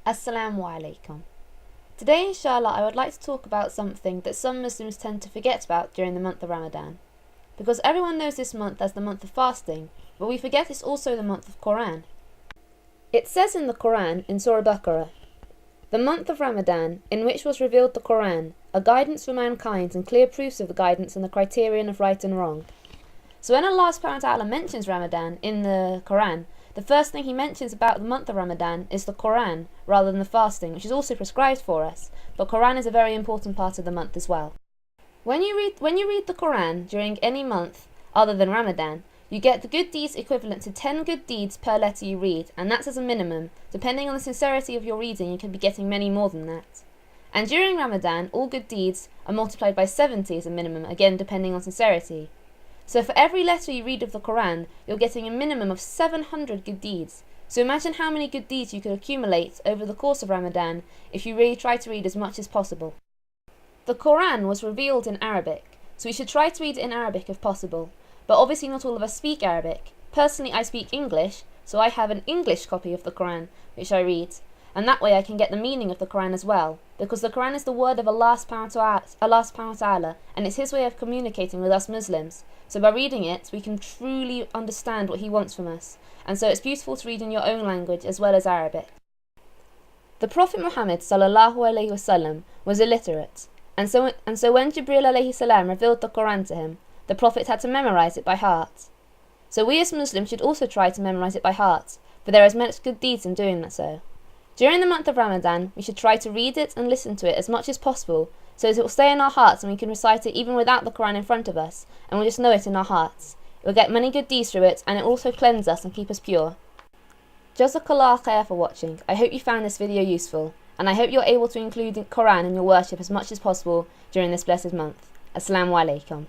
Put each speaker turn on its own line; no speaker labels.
Assalamu alaikum. Today, inshallah, I would like to talk about something that some Muslims tend to forget about during the month of Ramadan. Because everyone knows this month as the month of fasting, but we forget it's also the month of Quran. It says in the Quran, in Surah Baqarah, "The month of Ramadan, in which was revealed the Quran, a guidance for mankind and clear proofs of the guidance and the criterion of right and wrong." So when Allah subhanahu wa ta'ala mentions Ramadan in the Quran, the first thing he mentions about the month of Ramadan is the Quran, rather than the fasting, which is also prescribed for us, but Quran is a very important part of the month as well. When you read the Quran during any month other than Ramadan, you get the good deeds equivalent to 10 good deeds per letter you read, and that's as a minimum. Depending on the sincerity of your reading, you can be getting many more than that. And during Ramadan, all good deeds are multiplied by 70 as a minimum, again depending on sincerity. So for every letter you read of the Quran, you're getting a minimum of 700 good deeds. So imagine how many good deeds you could accumulate over the course of Ramadan if you really try to read as much as possible. The Quran was revealed in Arabic, so we should try to read it in Arabic if possible. But obviously not all of us speak Arabic. Personally, I speak English, so I have an English copy of the Quran, which I read. And that way I can get the meaning of the Quran as well, because the Quran is the word of Allah subhanahu wa ta'ala, and it's His way of communicating with us Muslims. So by reading it, we can truly understand what He wants from us, and so it's beautiful to read in your own language as well as Arabic. The Prophet Muhammad sallallahu alaihi wasallam was illiterate, and so when Jibril alayhi salam revealed the Quran to him, the Prophet had to memorize it by heart. So we as Muslims should also try to memorize it by heart, for there is much good deeds in doing that so. During the month of Ramadan, we should try to read it and listen to it as much as possible, so that it will stay in our hearts and we can recite it even without the Quran in front of us, and we'll just know it in our hearts. We'll get many good deeds through it, and it will also cleanse us and keep us pure. Jazakallah khair for watching. I hope you found this video useful, and I hope you're able to include the Quran in your worship as much as possible during this blessed month. Assalamu alaikum.